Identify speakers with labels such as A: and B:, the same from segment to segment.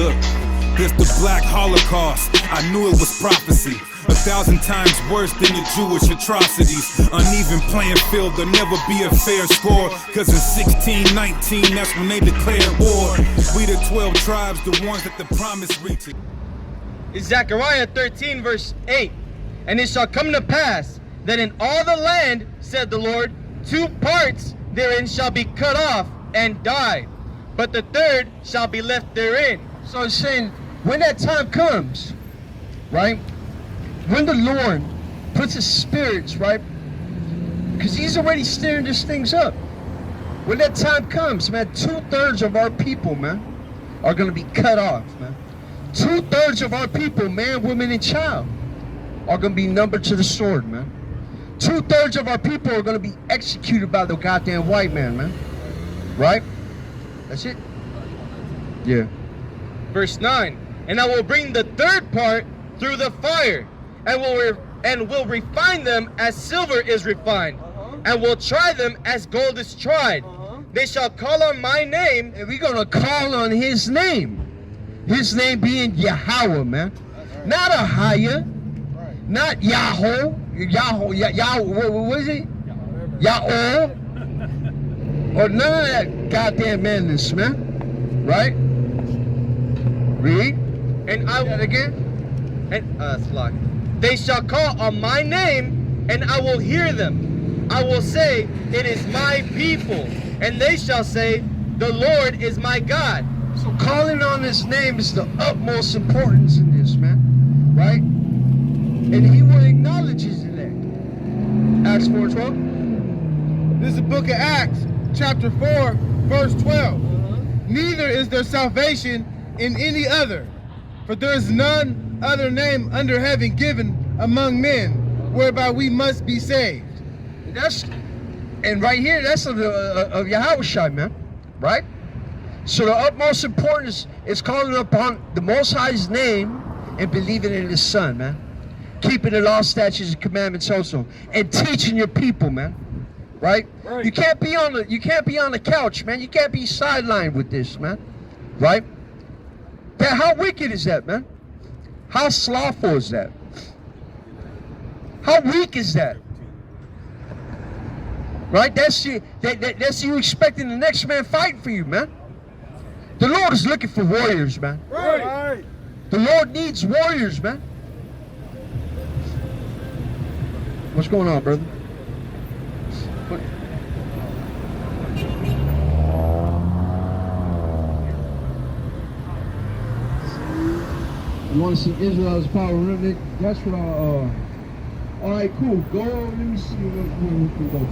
A: Look, this the Black Holocaust. I knew it was prophecy. 1,000 times worse than the Jewish atrocities. Uneven playing field, there'll never be a fair score. Cause in 1619, that's when they declared war. We the 12 tribes, the ones that the promise reaches.
B: It's Zechariah 13 verse 8. And it shall come to pass that in all the land, said the Lord, 2 parts therein shall be cut off and die, but the third shall be left therein.
C: So it's saying, when that time comes, right? When the Lord puts his spirits, right? Because he's already stirring these things up. When that time comes, man, 2/3 of our people, man, are going to be cut off, man. 2/3 of our people, man, women, and child, are going to be numbered to the sword, man. 2/3 of our people are going to be executed by the goddamn white man, man. Right? That's it? Yeah.
B: Verse 9. And I will bring the third part through the fire, and will refine them as silver is refined, and will try them as gold is tried. They shall call on my name.
C: And we're going to call on his name. His name being Yahweh, man. Not Ahia. Not Yahweh. What is it? Yahweh. Or none of that goddamn madness, man. Right? Read.
B: And I will again. And they shall call on my name, and I will hear them. I will say, it is my people, and they shall say, the Lord is my God.
C: So calling on his name is the utmost importance in this, man. Right? And he will acknowledge his elect. Acts 4:12.
D: This is the book of Acts, chapter 4, verse 12. Neither is there salvation in any other, for there is none other name under heaven given among men whereby we must be saved.
C: And right here, that's of Yahushua, man. Right? So the utmost importance is calling upon the Most High's name and believing in his Son, man. Keeping the law, statutes, and commandments also, and teaching your people, man. Right? You can't be on the couch, man. You can't be sidelined with this, man. Right? How wicked is that, man? How slothful is that? How weak is that? Right? That's you expecting the next man fighting for you, man. The Lord is looking for warriors, man.
D: Right.
C: The Lord needs warriors, man. What's going on, brother? You want to see Israel's power remnant? That's what all right, cool. Go, let me see where we can go to.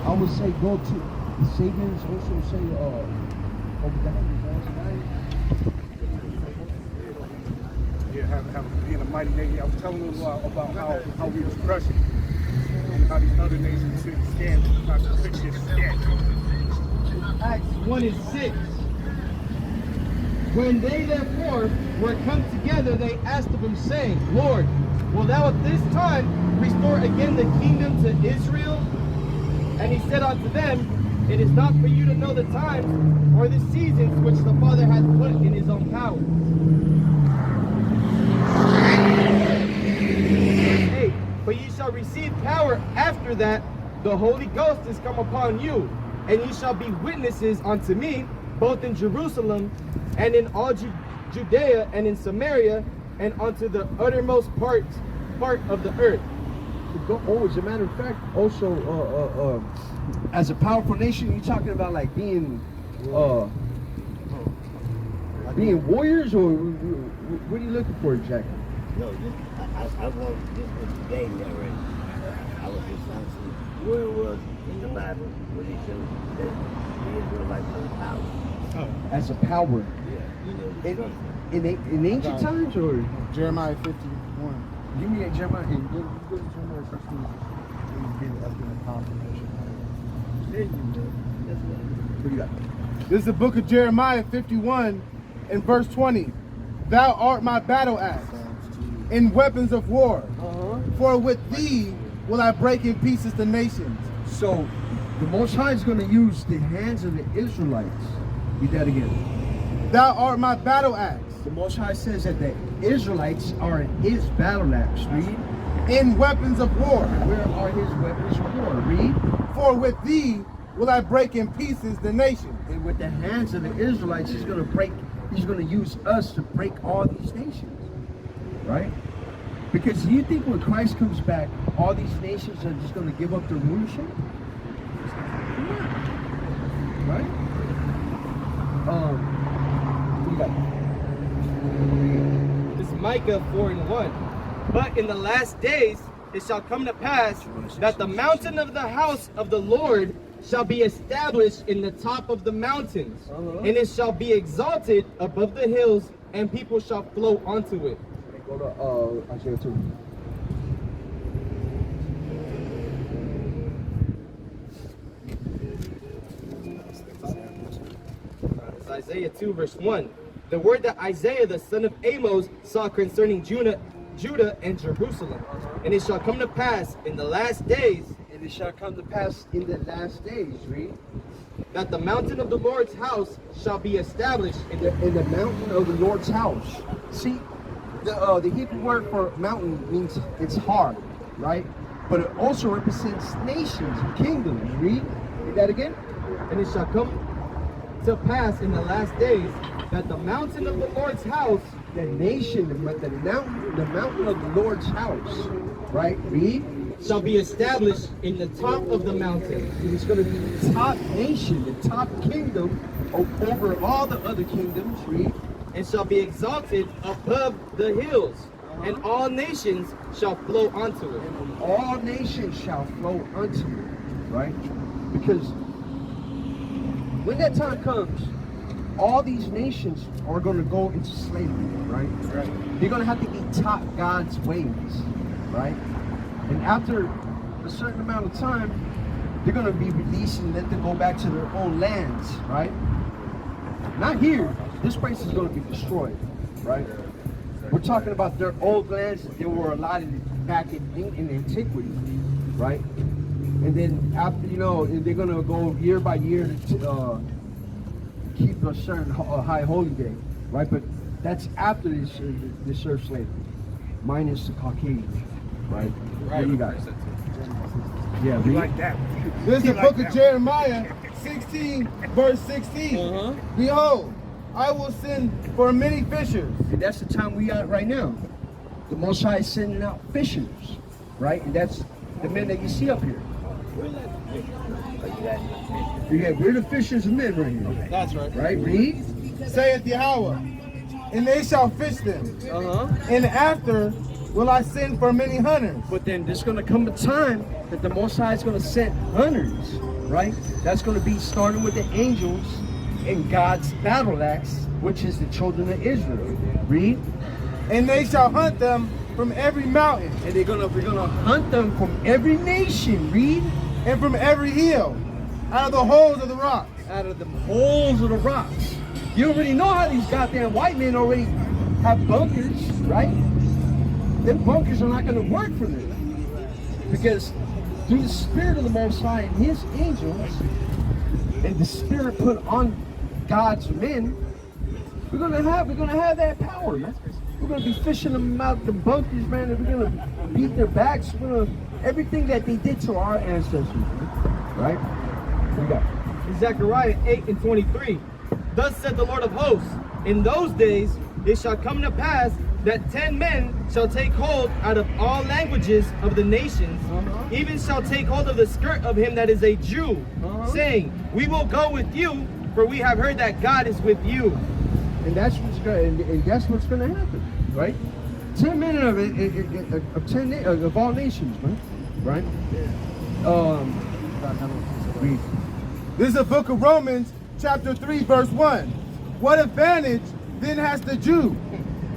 C: I would say go to the Sabians, also say,
E: Yeah, have being a mighty nation. I was telling them about how we was crushing and how these other nations should stand, how the picture stand.
F: Acts 1:6. When they therefore were come together, they asked of him, saying, Lord, will thou at this time restore again the kingdom to Israel? And he said unto them, it is not for you to know the times or the seasons which the Father hath put in his own power. 8. But ye shall receive power after that the Holy Ghost is come upon you, and ye shall be witnesses unto me, both in Jerusalem and in all Judea and in Samaria, and unto the uttermost part of the earth.
C: As a matter of fact, also as a powerful nation, you're talking about like being warriors, or what are you looking for exactly?
G: No, I want this was today already. I was just trying to see where it was in the Bible where they showed that the Israelites were power.
C: As a power.
G: Yeah.
C: In ancient times, or
D: Jeremiah 51.
C: give me a Jeremiah.
D: Go to Jeremiah 51. That's been a confirmation.
C: What do you got?
D: This is the book of Jeremiah 51 and verse 20. Thou art my battle axe in weapons of war. For with thee will I break in pieces the nations.
C: So The Most High is going to use the hands of the Israelites. Read that again.
D: Thou art my battle axe.
C: The Most High says that the Israelites are his battle axe. Read.
D: In weapons of war.
C: Where are his weapons of war? Read.
D: For with thee will I break in pieces the nations.
C: And with the hands of the Israelites, he's going to use us to break all these nations. Right? Because you think when Christ comes back, all these nations are just going to give up their rulership? Right? What you got?
F: This is Micah 4:1. But in the last days it shall come to pass that the mountain of the house of the Lord shall be established in the top of the mountains, and it shall be exalted above the hills, and people shall flow onto it.
C: Go to Isaiah 2.
F: It's Isaiah 2 verse 1. The word that Isaiah the son of Amos saw concerning Judah and Jerusalem. And it shall come to pass in the last days,
C: And it shall come to pass in the last days, read,
F: that the mountain of the Lord's house shall be established in
C: in the mountain of the Lord's house. See, the Hebrew word for mountain means it's hard, right? But it also represents nations, kingdoms. Read that again.
F: And it shall come to pass in the last days that the mountain of the Lord's house,
C: The nation, the mountain of the Lord's house, right? Read.
F: shall be established in the top of the mountain.
C: It's going to be the top nation, the top kingdom over all the other kingdoms. Read.
F: And shall be exalted above the hills, and all nations shall flow onto it.
C: All nations shall flow unto it, right? Because when that time comes, all these nations are going to go into slavery, right? They're going to have to be taught God's ways, right? And after a certain amount of time, they're going to be released and let them go back to their own lands, right? Not here. This place is going to be destroyed, right? We're talking about their old lands that they were allotted back in antiquity, right? And then after, they're going to go year by year to keep a certain high holy day, right? But that's after they serve slavery, minus the Caucasians, right? What do you got? Yeah,
E: You like that?
D: This is the
E: like
D: book of
E: that.
D: Jeremiah 16 verse 16. Behold, I will send for many fishers.
C: And that's the time we are right now. The Most High is sending out fishers, right? And that's the men that you see up here. Yeah, we're the fishers of men right here.
F: That's right.
C: Right? Read.
D: Saith Yahweh, and they shall fish them. And after will I send for many hunters.
C: But then there's going to come a time that the Most High is going to send hunters, right? That's going to be starting with the angels and God's battle axe, which is the children of Israel. Read.
D: And they shall hunt them from every mountain.
C: And we're gonna hunt them from every nation. Read.
D: And from every hill, out of the holes of the rocks.
C: Out of the holes of the rocks. You already know how these goddamn white men already have bunkers, right? Them bunkers are not gonna work for them. Because through the Spirit of the Most High and His angels, and the Spirit put on God's men, we're gonna have that power, man. We're gonna be fishing them out the bunkers, man, and we're gonna beat their backs. Everything that they did to our ancestors, right? We got
F: Zechariah 8:23. Thus said the Lord of hosts, in those days it shall come to pass that 10 men shall take hold out of all languages of the nations, even shall take hold of the skirt of him that is a Jew, saying, we will go with you, for we have heard that God is with you.
C: and that's what's gonna happen, right? 10 men of all nations, man, right? Read.
D: This is the book of Romans, chapter 3, verse 1. What advantage then has the Jew?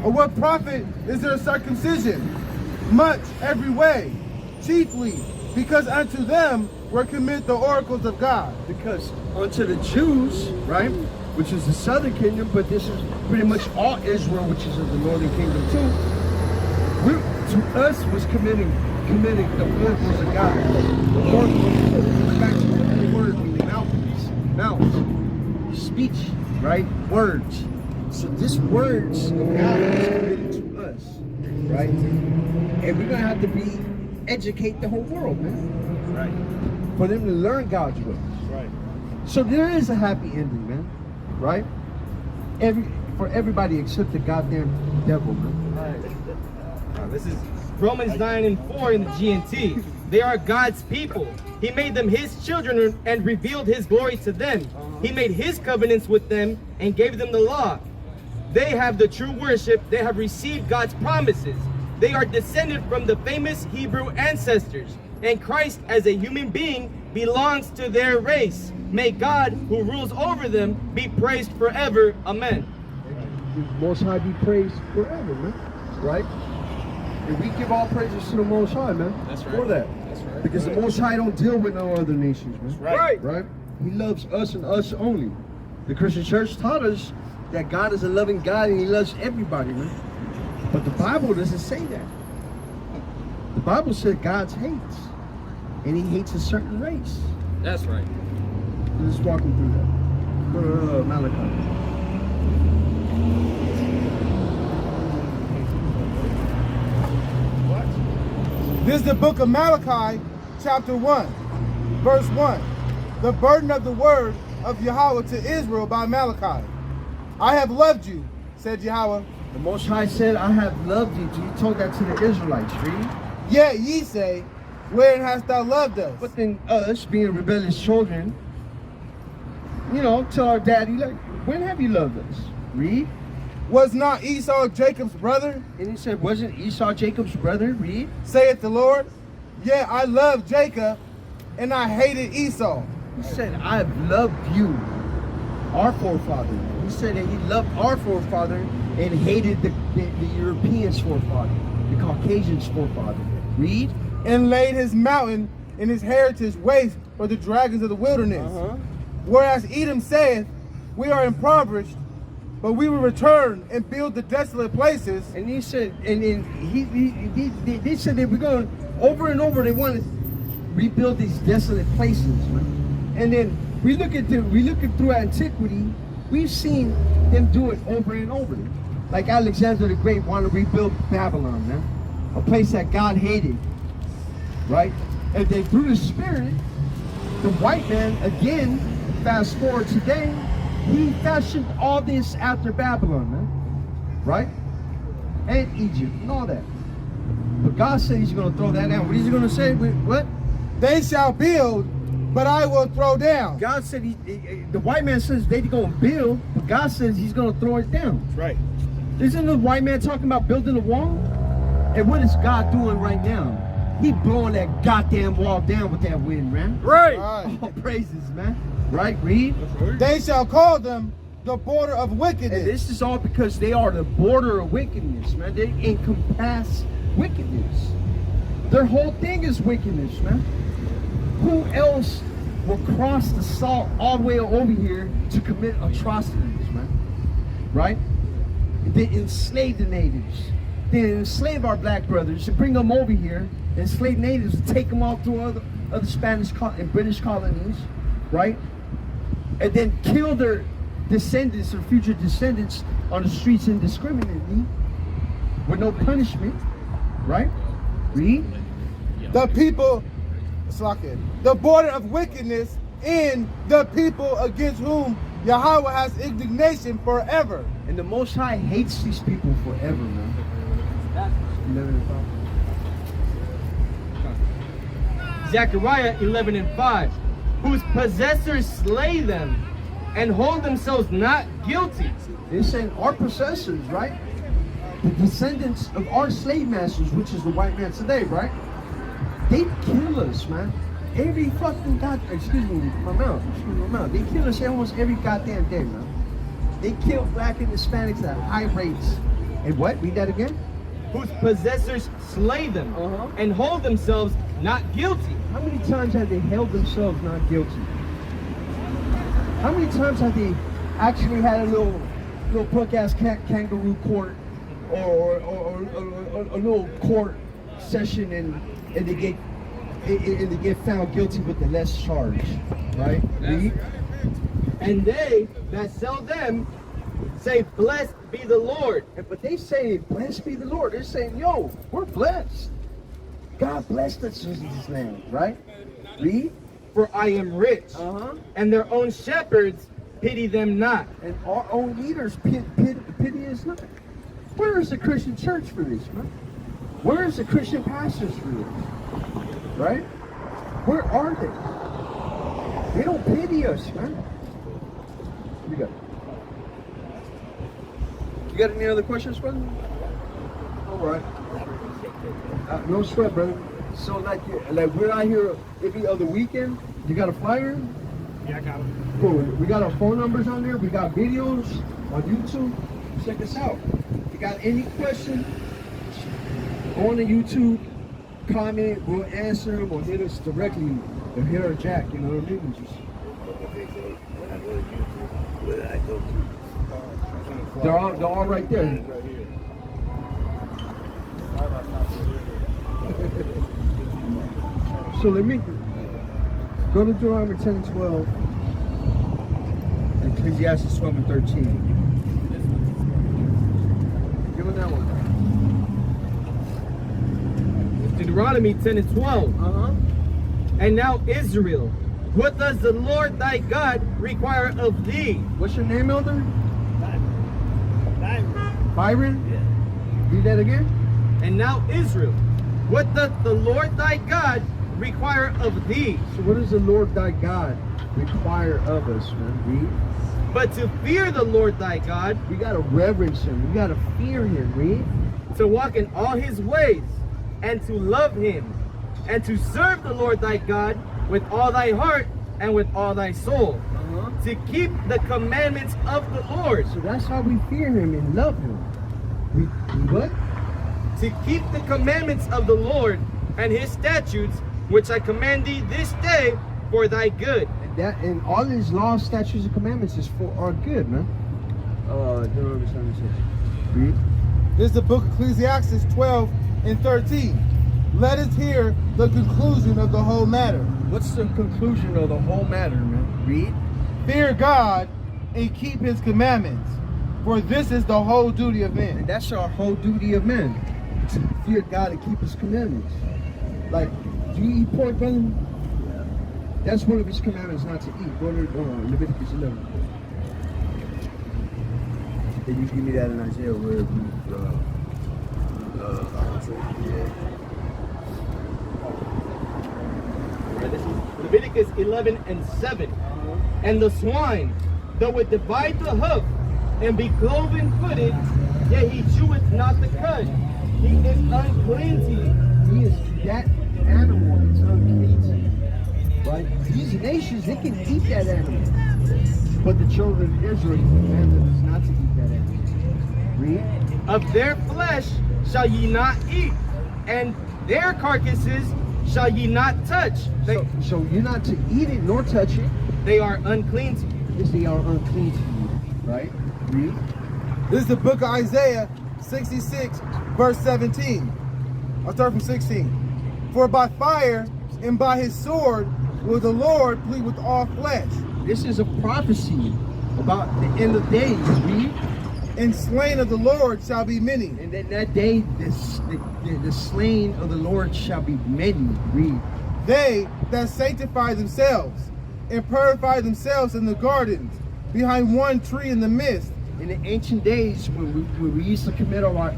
D: Or what profit is there circumcision? Much every way, chiefly because unto them were committed the oracles of God.
C: Because unto the Jews, right, which is the southern kingdom, but this is pretty much all Israel, which is of the northern kingdom too. To us was committing the oracles of God. The oracles, back to speech, right? Words. So this words of God is committed to us, right? And we're gonna have to educate the whole world, man.
F: Right.
C: For them to learn God's ways.
F: Right.
C: So there is a happy ending, man. Right? For everybody except the goddamn devil, man.
F: Right. This is Romans 9:4 in the GNT. They are God's people. He made them his children and revealed his glory to them. He made his covenants with them and gave them the law. They have the true worship. They have received God's promises. They are descended from the famous Hebrew ancestors. And Christ as a human being belongs to their race. May God, who rules over them, be praised forever. Amen.
C: Most High be praised forever, man. Right? And we give all praises to the Most High, man.
F: That's right.
C: For that.
F: That's right.
C: Because the Most High don't deal with no other nations, man.
F: Right.
C: Right? He loves us and us only. The Christian church taught us that God is a loving God and he loves everybody, man. But the Bible doesn't say that. The Bible said God hates. And he hates a certain race.
F: That's right.
C: Let's walk him through that. Go to Malachi.
D: This is the book of Malachi, chapter 1, verse 1. The burden of the word of Yahweh to Israel by Malachi. I have loved you, said Yahweh.
C: The Most High said, I have loved you. He told that to the Israelites, read.
D: Yet ye say, wherein hast thou loved us?
C: But then us, being rebellious children, tell our daddy, like, when have you loved us? Read.
D: Was not Esau Jacob's brother?
C: And he said, wasn't Esau Jacob's brother? Read.
D: Saith the Lord. Yet I loved Jacob, and I hated Esau.
C: He said, I have loved you, our forefather. He said that he loved our forefather and hated the Europeans' forefather, the Caucasians' forefather. Read.
D: And laid his mountain and his heritage waste for the dragons of the wilderness. Whereas Edom saith, we are impoverished, but we will return and build the desolate places.
C: And he said, and they said that we're going over and over. They want to rebuild these desolate places, man. And then we look at through antiquity, we've seen them do it over and over. Like Alexander the Great wanted to rebuild Babylon, man, a place that God hated, right? And then through the Spirit, the white man again. Fast forward today, he fashioned all this after Babylon, man. Right? And Egypt and all that. But God said he's going to throw that down. What is he going to say? What?
D: They shall build, but I will throw down.
C: God said, the white man says they're going to build, but God says he's going to throw it down.
F: Right.
C: Isn't the white man talking about building a wall? And what is God doing right now? He blowing that goddamn wall down with that wind, man.
F: Right.
C: All praises, man. Right, read.
D: They shall call them the border of wickedness.
C: And this is all because they are the border of wickedness, man. They encompass wickedness. Their whole thing is wickedness, man. Who else will cross the salt all the way over here to commit atrocities, man? Right? They enslave the natives. They enslave our black brothers and bring them over here. Enslave natives and take them all to other Spanish and British colonies, right? And then kill their descendants or future descendants on the streets indiscriminately with no punishment, right? Read.
D: The people, the border of wickedness in the people against whom Yahweh has indignation forever.
C: And the Most High hates these people forever, man.
F: Zechariah 11:5. Whose possessors slay them and hold themselves not guilty.
C: They're saying our possessors, right? The descendants of our slave masters, which is the white man today, right? They kill us, man. Every fucking excuse my mouth. They kill us almost every goddamn day, man. They kill black and Hispanics at high rates. And what? Read that again?
F: Whose possessors slay them and hold themselves not guilty.
C: How many times have they held themselves not guilty? How many times have they actually had a little punk ass kangaroo court or a little court session and they get found guilty with the less charge, right? Read.
F: And they that sell them say, blessed be the Lord.
C: But they say, blessed be the Lord. They're saying, yo, we're blessed. God blessed us in this land, right? Read.
F: For I am rich, and their own shepherds pity them not.
C: And our own leaders pity us not. Where is the Christian church for this, man? Where is the Christian pastors for this? Right? Where are they? They don't pity us, man. You got any other questions, brother? All right. No sweat, brother. So like we're out here every other weekend. You got a flyer?
E: Yeah, I got them.
C: Cool. We got our phone numbers on there. We got videos on YouTube. Check us out. If you got any questions, go on to YouTube, comment, we'll answer them, or hit us directly, or hit our jack, you know what I mean? Just,
G: When I go to YouTube, where did I go to?
C: they're all right there. So let me go to Deuteronomy 10 and 12, and Ecclesiastes 12 and 13. Give them that one.
F: Deuteronomy 10 and 12. And now Israel, what does the Lord thy God require of thee?
C: What's your name, Elder?
G: Byron.
C: Byron?
G: Yeah.
C: Read that again.
F: And now Israel, what doth the Lord thy God require of thee?
C: So what does the Lord thy God require of us, man? Read.
F: But to fear the Lord thy God,
C: We gotta reverence him. We gotta fear him. Read.
F: to walk in all his ways, and to love him, and to serve the Lord thy God with all thy heart and with all thy soul, to keep the commandments of the Lord.
C: So that's how we fear him and love him. We what?
F: To keep the commandments of the Lord and his statutes, which I command thee this day for thy good.
C: And all his laws, statutes, and commandments is for our good, man. Deuteronomy 7:6. Read.
D: This is the book of Ecclesiastes 12 and 13. Let us hear the conclusion of the whole matter.
C: What's the conclusion of the whole matter, man? Read.
D: Fear God and keep his commandments, for this is the whole duty of
C: And
D: men.
C: that's our whole duty of men, to fear God and keep his commandments. Like, do you eat pork, brother? That's one of his commandments, not to eat. Go to Leviticus 11. Then you give me that in Isaiah where
F: This is Leviticus 11 and 7. And the swine, though it divide the hoof, and be cloven footed, yet he cheweth not the cud. He is unclean to you.
C: he is that animal is unclean to you. Right? These nations, they can eat that animal. But the children of Israel commanded us not to eat that animal. Read.
F: Of their flesh shall ye not eat, and their carcasses shall ye not touch.
C: So you're not to eat it nor touch it,
F: They are unclean to you.
C: because they are unclean to you. Right? Read.
D: This is the book of Isaiah 66, verse 17. I'll start from 16. For by fire and by his sword will the Lord plead with all flesh.
C: This is a prophecy about the end of days. Read.
D: And slain of the Lord shall be many.
C: And then that day, the slain of the Lord shall be many. Read.
D: They that sanctify themselves and purify themselves in the gardens, behind one tree in the midst.
C: In the ancient days, when we used to commit our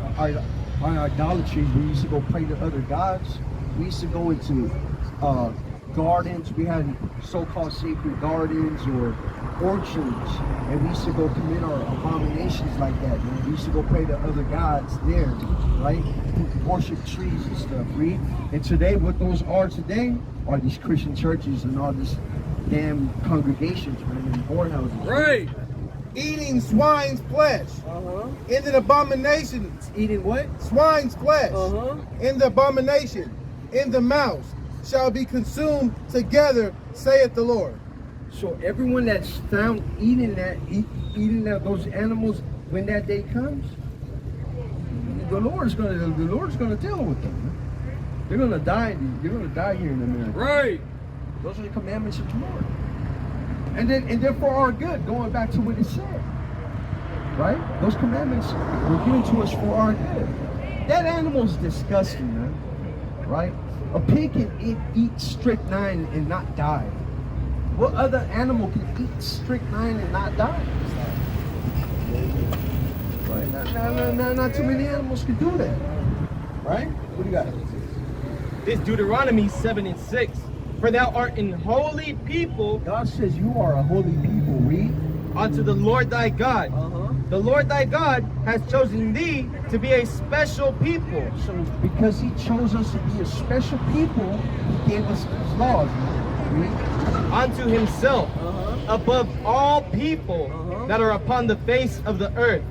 C: idolatry, we used to go pray to other gods. We used to go into gardens. We had so-called sacred gardens or orchards, and we used to go commit our abominations like that. Man. We used to go pray to other gods there, right? Worship trees and stuff. Read. And today, what those are today are these Christian churches and all these damn congregations, man, and whorehouses.
D: Right. Eating swine's flesh. In the abomination.
C: Eating what?
D: Swine's flesh. In the abomination. In the mouse shall be consumed together, saith the Lord.
C: So everyone that's found eating those animals when that day comes, the Lord's gonna deal with them. They're gonna die. You're gonna die here in America.
D: Right.
C: Those are the commandments of the Lord. And then for our good, going back to what it said. Right? Those commandments were given to us for our good. That animal's disgusting, man. Right? A pig can eat strychnine and not die. What other animal can eat strychnine and not die? Right? Not too many animals can do that. Right? What do you got?
F: This Deuteronomy 7:6. For thou art an holy people
C: God says you are a holy people. Read.
F: unto the Lord thy God. The Lord thy God has chosen thee to be a special people.
C: So because he chose us to be a special people, he gave us these laws. Read.
F: Unto himself, above all people that are upon the face of the earth.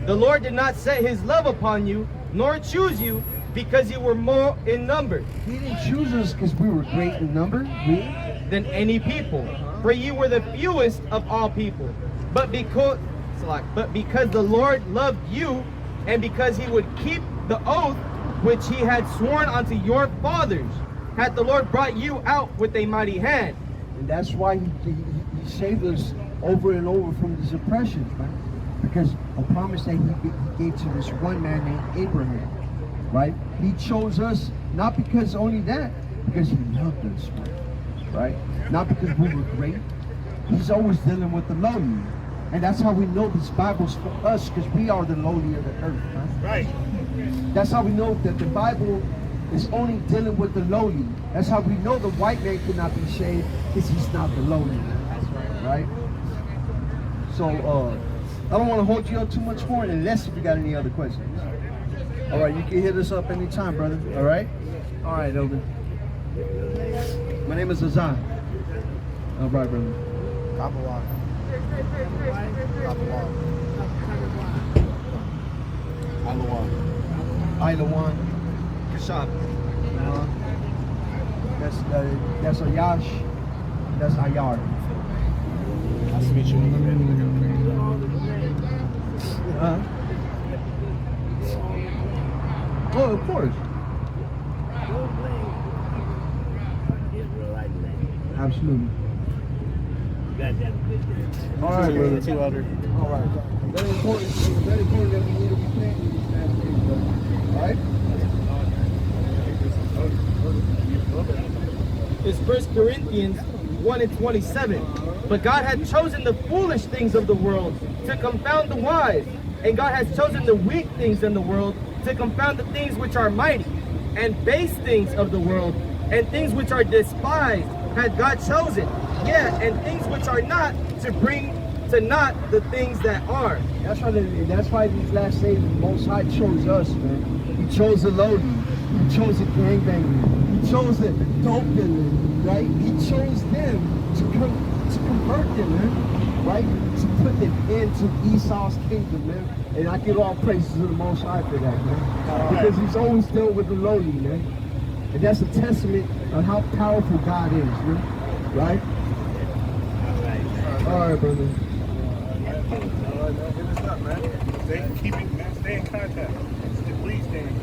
F: The Lord did not set his love upon you, nor choose you, because you were more in number
C: He didn't choose us because we were great in number. Read.
F: than any people, for you were the fewest of all people. But because the Lord loved you, and because he would keep the oath which he had sworn unto your fathers, hath the Lord brought you out with a mighty hand.
C: And that's why he saved us over and over from these oppressions, man. Because a promise that he gave to this one man named Abraham, right? He chose us not because only that, because he loved us, man. Right? Not because we were great. He's always dealing with the lowly. And that's how we know this Bible's for us, because we are the lowly of the earth, man.
E: Right.
C: That's how we know that the Bible is only dealing with the lowly. That's how we know the white man cannot be saved, because he's not the lowly man. That's right. So, I don't want to hold you up too much more unless if you got any other questions. All right, you can hit us up anytime, brother. All right? All right, Elder. My name is Azan. All right, brother. Ilawan.
F: Kashab.
C: That's Ayash. That's Ayar.
E: Nice to meet you.
C: Oh, of course.
G: Israelite land.
C: Absolutely.
G: You guys have a good day.
C: All right, brother.
E: Too, Elder.
C: All right. Very important that we need to be paying these last days, brother. All right?
F: Is 1 Corinthians 1:27. But God hath chosen the foolish things of the world to confound the wise, and God has chosen the weak things in the world to confound the things which are mighty, and base things of the world, and things which are despised hath God chosen, and things which are not, to bring to naught the things that are.
C: That's why these last days the Most High chose us, man. He chose the lowly. He chose the gangbanger. He chose the dope dealer, right? He chose them to convert them, man. Right? To put them into Esau's kingdom, man. And I give all praises to the Most High for that, man. Because he's always dealt with the lowly, man. And that's a testament of how powerful God is, man. Right? All right, brother.
E: All right, man. Hit us up, man. Stay in contact. Please stay in